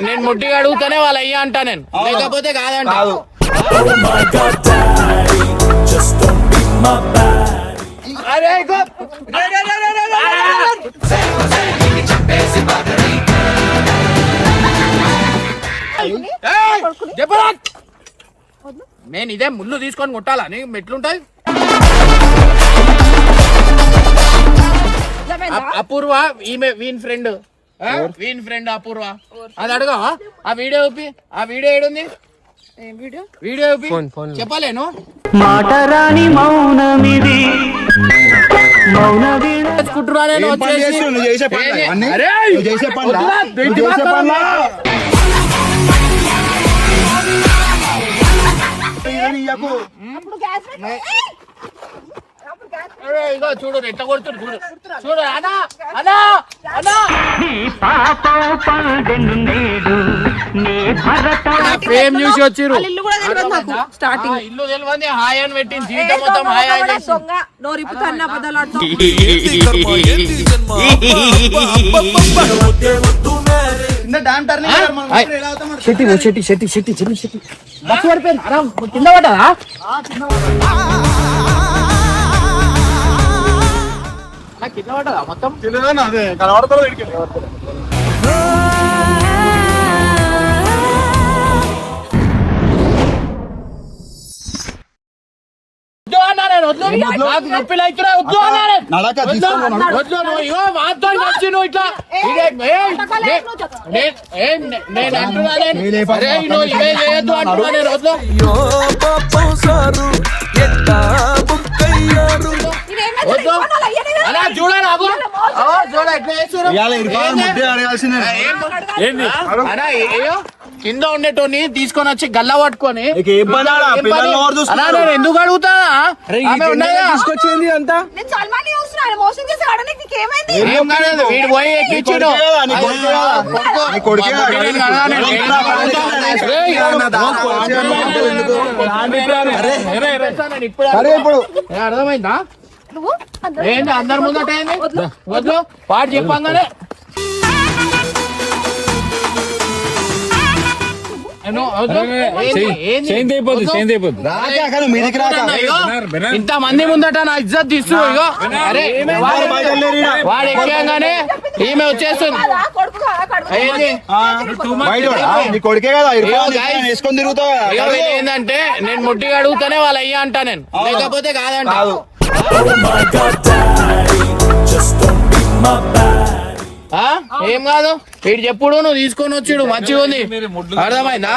నేను ముట్టిగా అడుగుతానే వాళ్ళు అయ్యా అంటా నేను, లేకపోతే కాదంట. అరే నేను ఇదే ముళ్ళు తీసుకొని కొట్టాలా నీకు మెట్లుంటాయి. అపూర్వ ఈమె వీన్ ఫ్రెండ్ అపూర్వ అది అడగా. ఆ వీడియో ఏడుంది? వీడియో చెప్పలేను. మాటరాని మౌనమిది ఇగో చూడు ఎట్లా కొడుతుంది చూడు చూడు. అనా అనా అనా ప్రేమ్ చూసి వచ్చిర్రు. ఇల్లు తెలియదు హాయ్ అని పెట్టింది. జీవితం మొత్తం హాయ్ కింద పడ్డా. కింద పడ్డా మొత్తం కనబడతా. నొప్పి అవుతున్నా వద్దు నేను అలా చూడాలి కింద ఉండేటోని తీసుకొని వచ్చి గల్ల పట్టుకొని ఎందుకు అడుగుతా తీసుకొచ్చింది అంతా. వీడు పోయి ఎక్కించాడు. అర్థమైందా? ఏంది అందరి ముందట ఏంది వద్దు పాటు చెప్పంగానే ఇంత మంది ముందట నా ఇజ్జత్ తీసు. ఇగో అరే వాడు ఎక్కంగానే ఈమె వచ్చేస్తుంది. ఏంటంటే నేను ముట్టిగా అడుగుతానే వాళ్ళు అయ్యా అంటా నేను, లేకపోతే కాదంట. ఏం కాదు వీడు చెప్పుడు నువ్వు తీసుకొని వచ్చాడు మంచిగా ఉంది. అర్థమైందా?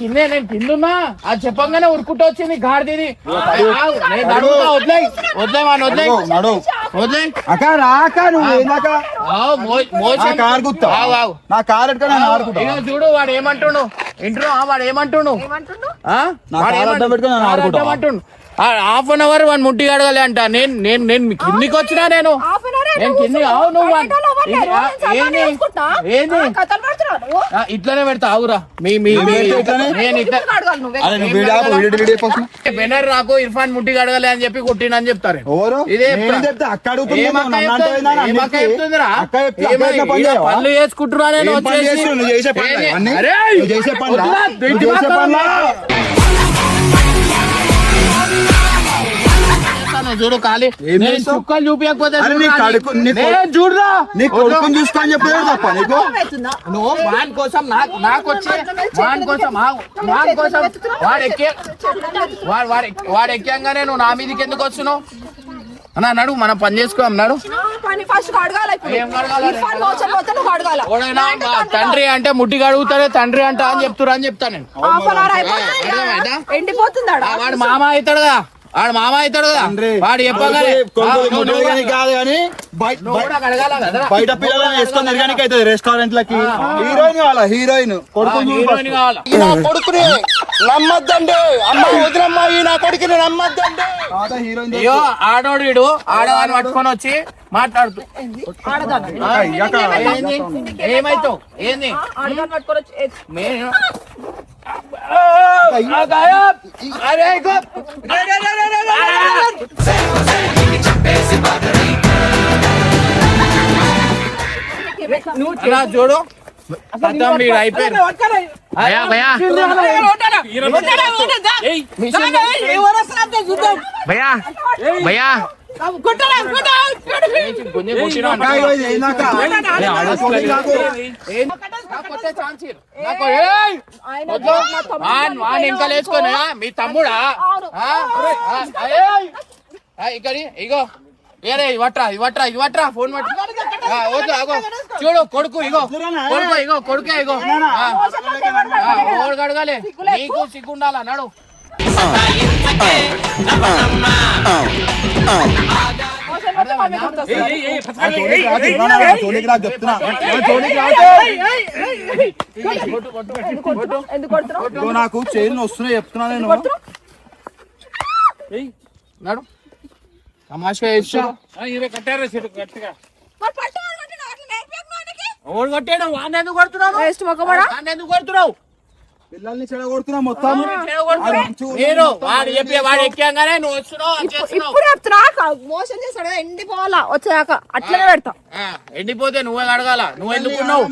కిందే నేను కిందున్నా అది చెప్పంగానే ఉరుకుంటూ వచ్చింది గాడిది. చూడు వాడు ఏమంటుండు ఇంట్లో, వాడు ఏమంటుండు హాఫ్ అన్ అవర్ వాడు ముట్టి అడగాలి అంట. నేను కిందికి వచ్చినా నేను కింది నువ్వు ఏంది ఇట్లనే పెడతా ఆవురా. బెనర్ నాకు ఇర్ఫాన్ ముట్టి అడగాలి అని చెప్పి కొట్టినని చెప్తారు. పనులు చేసుకుంటున్నా నేను చూడు ఖాళీ చుక్కలు చూపించకపోతే చూడరా చూసుకొని చెప్పలేదు తప్ప నీకు. నువ్వు వాని కోసం నాకు వచ్చి వాని కోసం వాడు ఎక్కంగానే నువ్వు నా మీదకి ఎందుకు వస్తున్నావు అన్నా? నడు మనం పని చేసుకో అన్నాడు. తండ్రి అంటే ముట్టిగా అడుగుతాడే తండ్రి అంట అని చెప్తురా అని చెప్తాను నేను. వాడు మామ అవుతాడు కదా, వాడు మామ అవుతాడు కదా, వాడు చెప్పగానే కాదు కానీ బయట పిల్లలని వేసుకొని తిరగడానికి అవుతుంది రెస్టారెంట్లకి. హీరోయిన్ వాళ్ళ హీరోయిన్ కొడుకుని నమ్మద్దండి అమ్మ వదిలమ్మా, ఈ నా కొడుకుని నమ్మద్దండి. అయ్యో ఆడోడు వీడు ఆడవాన్ని పట్టుకొని వచ్చి మాట్లాడుతూ ఏమైతావు ఏంది అలా చూడు మొత్తం వీడు అయిపోయింది భయ్యా భయ్యా భయ్యా భయ్యా ఇంకా లేచుకోనా మీ తమ్ముడా ఇక్కడ ఇగో ఏరే ఇవట్రా ఫోన్ పట్టు వద్దు అగో చూడు కొడుకు ఇగో కొడుకే ఇగో ఓడు అడగాలి నీకు సిగ్గుండాలా నడు నాకు చైన్ వస్తున్నాయి చెప్తున్నా నేను నడు తమాషా కట్టారా గట్టిగా ఓడు కొట్టాడు వాడిని ఎందుకు కొడుతున్నావు పిల్లల్ని చెడగొడుతున్నా మొత్తం నేను వాడు చెప్పి వాడు ఎక్కాగానే నువ్వు వస్తున్నావు ఇప్పుడు చెప్తున్నా మోసం చేస్తాడు ఎండిపోవాలా వచ్చాక అట్లనే పెడతా ఎండిపోతే నువ్వే అడగాల నువ్వు ఎందుకున్నావు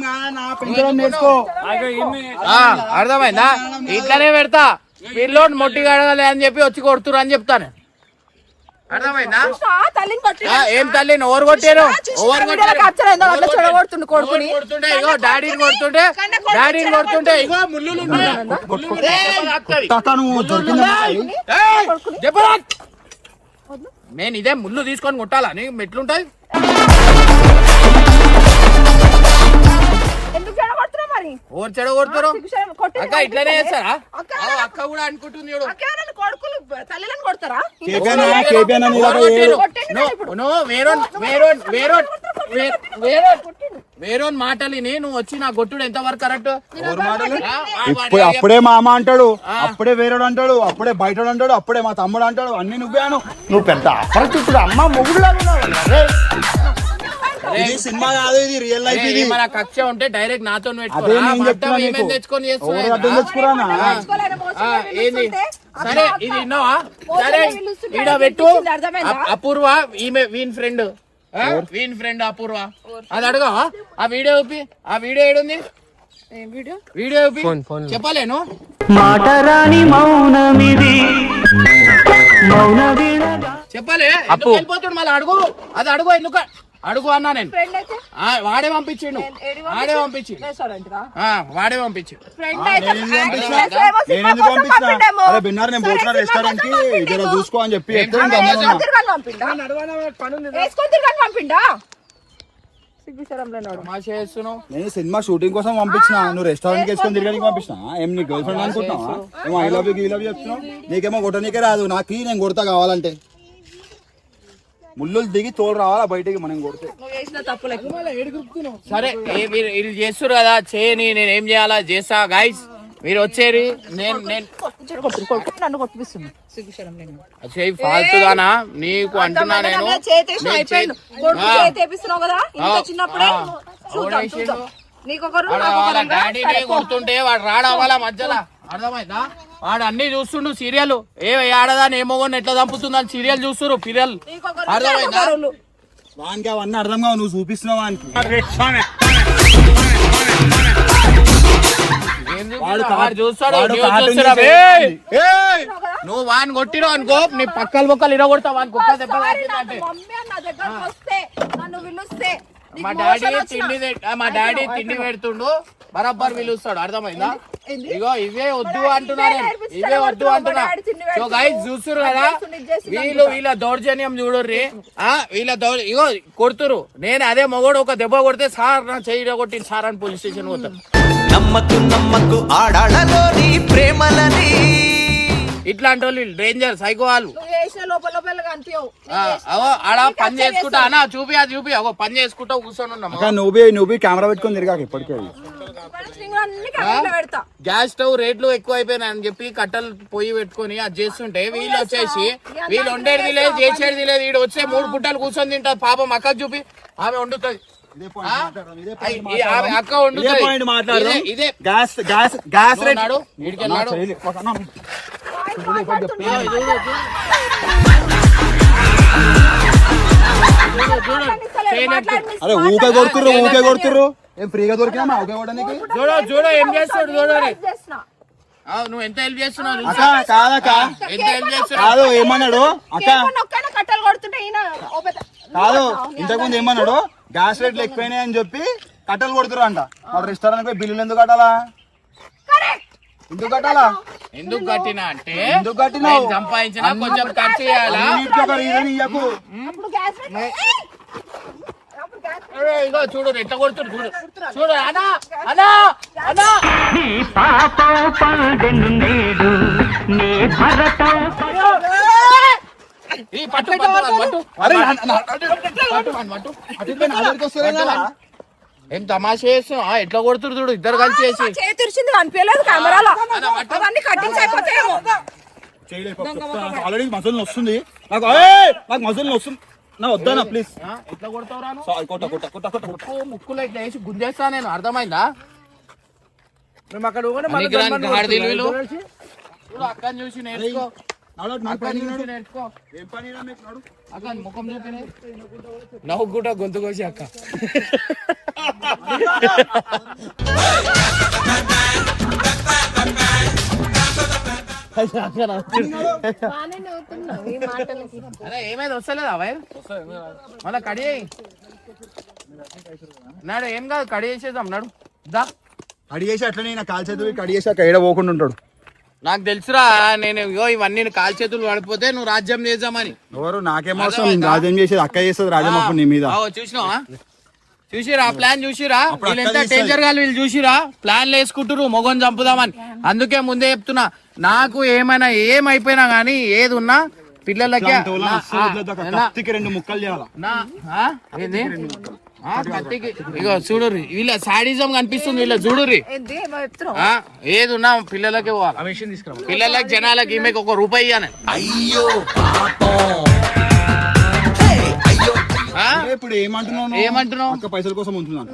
నేర్చుకో అర్థమైందా ఇట్లనే పెడతా పిల్లోడు మొట్టిగా అడగాలి అని చెప్పి వచ్చి కొడుతురు అని చెప్తాను అర్థమైందా తల్లిని కొట్టి ఏం తల్లి ఓవర్ కొట్టారు చెడగొడుతుండు కొడుకుని కొడుతుంటే ఇగో డాడీని కొడుతుంటే ఇగో ముళ్ళు నేను ఇదే ముళ్ళు తీసుకొని కొట్టాలా నీకు ఎట్లుంటది ఎందుకు చెడగొడుతున్నావు మరి ఓవర్ చెడగొడుతారు అక్క ఇట్లనే చేస్తారా అక్క కూడా అనుకుంటుంది చూడు కొడుకులు తల్లిని కొడతారా వేరే మాటలిని నువ్వు వచ్చి నా కొట్టుడు ఎంత వరకు కరెక్ట్ అప్పుడే మా అమ్మ అంటాడు అప్పుడే వేరేడు అంటాడు అప్పుడే బయట అంటాడు అప్పుడే మా తమ్ముడు అంటాడు అన్ని నువ్వేను నువ్వు పెద్ద అపరిచితుడు అమ్మ మొగుడులా సినిమా కాదు ఇది రియల్ లైఫ్ ఇది మన కక్ష ఉంటే డైరెక్ట్ నాతో తెచ్చుకొని ఏంది సరే ఇది విన్నావా సరే ఈడ పెట్టు అపూర్వ ఈమె వీన్ ఫ్రెండ్ అపూర్వ అది అడగా ఆ వీడియో ఏడుంది వీడియో చెప్పలేను చెప్పలే వెళ్ళిపోతాడు మళ్ళీ అడుగు ఎందుకు అడుగు అన్నా నేను వాడే పంపించిండు రెస్టారెంట్ కి చూసుకో అని చెప్పి నేను సినిమా షూటింగ్ కోసం పంపించిన నువ్వు రెస్టారెంట్ వేసుకొని తిరగడానికి పంపించిన ఏం నీ గర్ల్ ఫ్రెండ్ అనుకుంటున్నావా ఏమో ఐ లవ్ యూ చెప్తున్నావు నీకేమో కొట్టనీకే రాదు నాకు నేను కొడతా కావాలంటే ముళ్ళు దిగి తోడు రావాలా బయటికి మనం కొడితే సరే ఇది చేస్తారు కదా చేయని నేను ఏం చేయాలా చేస్తా గైస్ మీరు వచ్చేరి చేయి ఫాల్తుగానా నీకు అంటున్నా నేను డాడీని కొడుతుంటే వాడు రాడవాలా మధ్యలో అర్థమైందా వాడు అన్ని చూస్తుండు సీరియల్ ఏ ఆడదాని ఏమో ఎట్లా చంపుతుందని సీరియల్ చూస్తురు పిల్లలు అర్థమైందా వానికి అవన్నీ అర్థం కావు నువ్వు చూపిస్తున్నావు వానికి నువ్వు వాని కొట్టినావు అనుకో నీ పక్కలు బొక్కలు ఇరగొడతావు వాని కుక్క దెబ్బ మా డాడీ తిండి పెడుతుండు బరాబర్ పిలుస్తాడు అర్థమైందా ఇగో ఇవే వద్దు అంటున్నా సో గైస్ చూస్తురు కదా వీళ్ళ దౌర్జన్యం చూడుర్రి ఇగో కొడుతురు నేను అదే మొగోడు ఒక దెబ్బ కొడితే సార్ నా చెయ్యి కొట్టింది సార్ అని పోలీస్ స్టేషన్ పోతాను నమ్మకు ఆడాళ్ళలోని ప్రేమలని ఇట్లాంటి వాళ్ళు డేంజర్ సైకో వాళ్ళు ఆడ పని చేసుకుంటా అన్నా చూపి అగో పని చేసుకుంటా కూర్చొని ఉన్నాము నువ్వు కెమెరా పెట్టుకొని తిరిగాక ఇప్పటికే గ్యాస్ స్టవ్ రేట్లు ఎక్కువ అయిపోయినాయి అని చెప్పి కట్టలు పొయ్యి పెట్టుకొని అది చేస్తుంటే వీళ్ళు వచ్చేసి వీళ్ళు వండేది లేదు చేసేది లేదు వీడు వచ్చే 3 పుట్టలు కూర్చొని తింటారు పాపం అక్కకు చూపి ఆమె వండుతుంది అక్క వండుతుంది ఇదే గ్యాస్ అరే ఊకే కొడుతుర్రు ఏం ఫ్రీగా దొరికినా ఊకే కొట్టడానికి చూడు ఏం చేస్తాడు చూడు నువ్వు ఎంత హెల్ప్ చేస్తున్నావు అక్క కాదక్క ఎంత హెల్ప్ చేస్తున్నావు కాదు ఏమన్నాడు అక్క కట్టలు కొడుతుంటే ఈయన ఓ పెద్ద కాదు ఇంతకుముందు ఏమన్నాడు గ్యాస్ రేట్లు ఎక్కువైనాయి అని చెప్పి కట్టలు కొడుతురు అంట వాడు రెస్టారెంట్ పోయి బిల్లులు ఎందుకు కట్టాలా ఎందుకు కట్టాలా ఎందుకు కట్టినా అంటే ఎందుకు కట్టినావు? నేను సంపాదించినా కొంచెం ఖర్చు చేయాలా అన్నిటికీ ఒక రీజన్ ఇయ్యకు. అప్పుడు గ్యాస్ ఇగో చూడు ఎట్లా కొడుతుడు చూడు చూడు అనా అనా అనా ఈ పట్టు పట్టు అరే ఏం తమాషా చేస్తున్నావు ఎట్లా కొడుతురు చూడు ఇద్దరు కలిసి చేసి చేతిరిచింది కనిపించలేదు కెమెరాలో అవన్నీ కట్టింగ్స్ అయిపోతాయేమో ఆల్రెడీ మజల్ వస్తుంది నాకు మజల్ వస్తుంది నా వద్దానా ప్లీజ్ ఎట్లా కొడతావు కొట్ట ముక్కులో ఇట్లా వేసి గుంజేస్తా నేను అర్థమైందా అక్కడ చూడు అక్కని చూసి నేర్చుకో అక్కని చూసి నేర్చుకో అక్క ముఖం చూపి నవ్వు కూడా గొంతు కోసి అక్క అరే ఏమైంది వస్తలేదా వైర్ మళ్ళా కడి నాడు ఏం కాదు కడి చేసేద్దాం నాడు దా అడిగేసి అట్లనే నా కాల్ చేతులు కడిగేసి అక్కడ ఏడ పోకుండా ఉంటాడు నాకు తెలుసురా నేను ఇగో ఇవన్నీ కాలు చేతులు పడిపోతే నువ్వు రాజ్యం చేద్దామని ఎవరు నాకేమో అవసరం రాజ్యం చేసేది అక్క చేస్తుంది రాజ్యం అప్పుడు నీ మీద చూసినావా చూసిరా ప్లాన్ చూసిరా వీళ్ళు ఎంత డేంజర్ గా వీళ్ళు చూసిరా ప్లాన్లు వేసుకుంటారు మొగని చంపుదామని అందుకే ముందే చెప్తున్నా నాకు ఏమైనా ఏమైపోయినా గానీ ఏది ఉన్నా పిల్లలకి రెండు ముక్కలు చేయాలి ఏంది కత్తికి ఇగో చూడుర్రి వీళ్ళ సాడిజం కనిపిస్తుంది వీళ్ళ చూడుర్రి ఏది ఉన్నా పిల్లలకి పోవాలి పిల్లలకి జనాలకి ఈమెకి ₹1 ఇయ్యాను అయ్యో ఇప్పుడు ఏమంటున్నావు ఏమంటున్నావు అక్క పైసల కోసం ఉంటున్నాను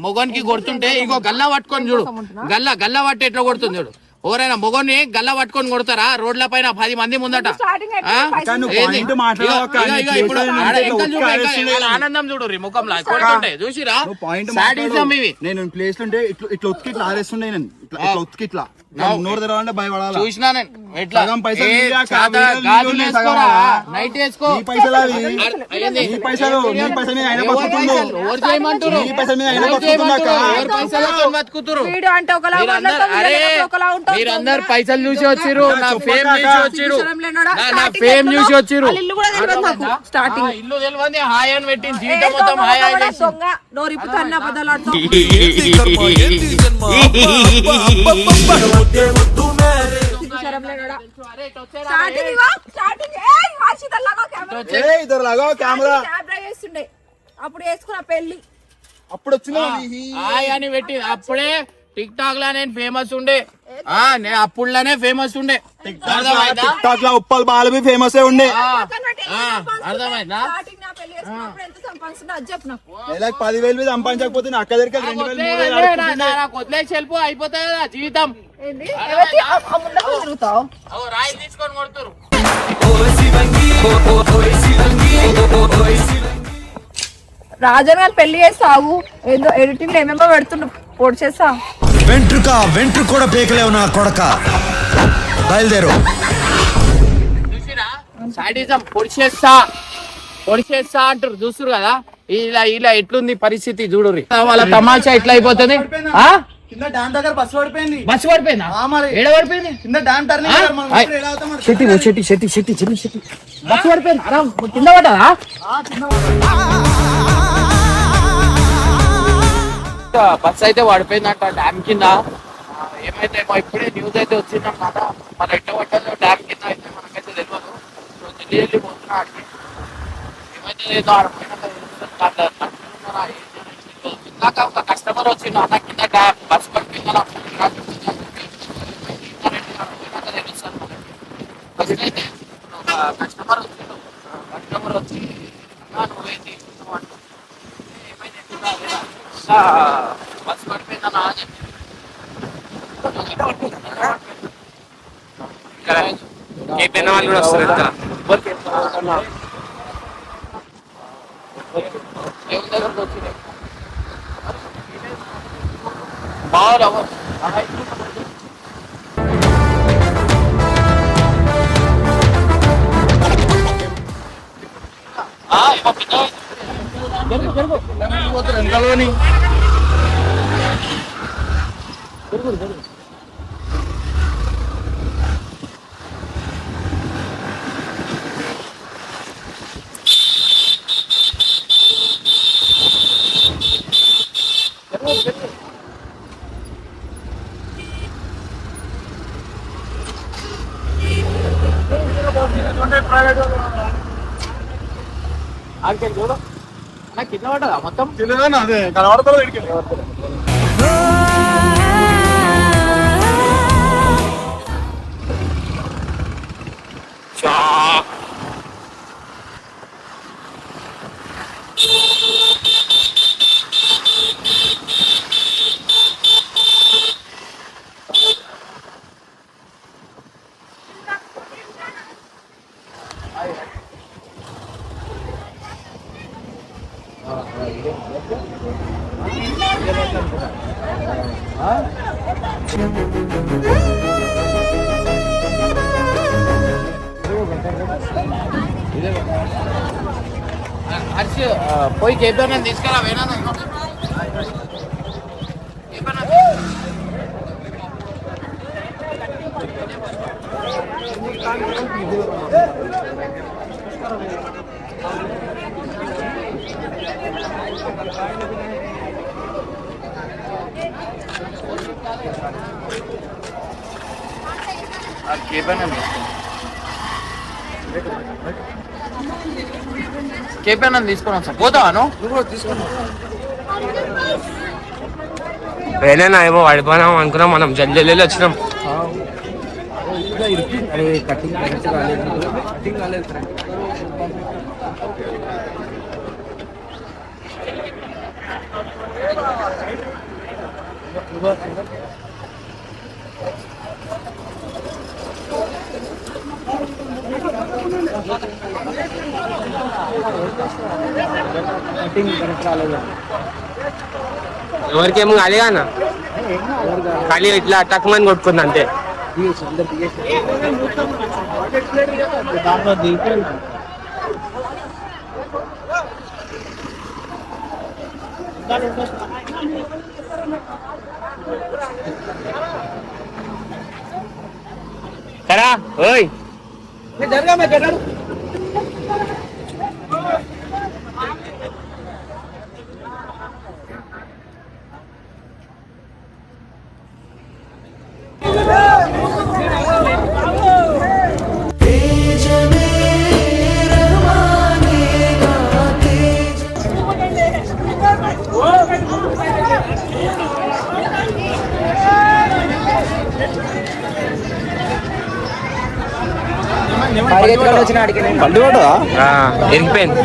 మొగన్కి కొడుతుంటే ఇంకో గల్లా పట్టుకొని చూడు గల్లా పట్టి ఎట్లా కొడుతుంది చూడు ఎవరైనా మొగన్ని గల్లా పట్టుకొని కొడతారా రోడ్ల పైన 10 మంది ముందట ఆనందం చూడు ముఖంలో కొడుతుంటే చూసిరా నేను ప్లేస్ ఉంటే ఇట్లా ఉతికి ఇట్లా ఆరేస్తుండే నేను ఇట్లా ఉతికి ఇట్లా నోరు తెరవాలంటే భయపడాలి చూసినా నేను ఎట్లా నైట్ వేసుకో పైసలు నీ పైసలు ఆయన బతుకుతుండు నీ పైసలు మీద ఆయన బతుకుతురు మీరందరు పైసలు చూసి వచ్చిర్రు నా ఫేమ్ చూసి వచ్చిర్రు నా ఫేమ్ చూసి వచ్చిర్రు స్టార్టింగ్ ఇల్లు తెలియదు హాయ్ అని పెట్టింది జీవితం మొత్తం హాయ్ హాయ్ చేసి అప్పుడు వేసుకున్న పెళ్లి అప్పుడు వచ్చిన హాయ్ అని పెట్టి అప్పుడే టిక్ టాక్ లా నేను ఫేమస్ ఉండే నేను అప్పుడులోనే ఫేమస్ ఉండే టిక్ టాక్ లా ఉప్పల్ బాలవి ఫేమస్ ఉండే అర్థమైందా 10,000 మీద సంపాదించకపోతే నా అక్క దగ్గరికి 2,000 వదిలేసి వెళ్ళిపో అయిపోతాయి కదా జీవితం రాయి తీసుకొని కొడుతురు రాజన్ గారు పెళ్లి చేస్తావు ఏదో ఎడిటింగ్ ఏమేమో పెడుతుండు పొడి చేస్తా వెంట్రుక కూడా పేకలేవు నా కొడక బయలుదేరు చూసిరా సాడిజం పొడిచేస్తా అంటారు చూస్తురు కదా ఇలా ఎట్లుంది పరిస్థితి చూడుర్రి వాళ్ళ తమాషా ఎట్లా అయిపోతుంది కింద డామ్ దగ్గర బస్సు పడిపోయింది బస్సు పడిపోయిందా ఏడ పడిపోయింది కింద డామ్ టర్నింగ్ బస్సు పడిపోయింది కింద పడ్డా బస్సు అయితే పడిపోయిందంట డ్యామ్ కింద ఏమైతే ఇప్పుడే న్యూస్ అయితే వచ్చిందన్నమాట మన ఎట్లా పడ్డదో డ్యామ్ కింద అయితే మనకైతే తెలియదు పోతున్నా ఏమైతే లేదో ఇందాక ఒక కస్టమర్ వచ్చిండు అన్న కింద బస్సు పడిపోయింది కస్టమర్ వచ్చి నువ్వేంటి బస్సు పడిపోయిందన్న అని చెప్పి వాళ్ళు కూడా వస్తారు దేవుని దగ్గరకు వచ్చింది బాగా వెనకాలని చూడు నాకు కింద పడ్డదా మొత్తం అదే కనబడతాడు హర్ష పోయి కేపీ తీసుకురా వేనా కేపీ అన్న తీసుకొని వస్తా పోతావాను వేరేనా ఏమో పడిపోయినాం అనుకున్నాం మనం జల్లి వచ్చినాం ఎవరికేమో కాలేగా అన్న ఖాళీ ఇట్లా టక్మని కొట్టుకుంది అంతే కరా ఓయ్ బండి కూడా ఇరిగిపోయింది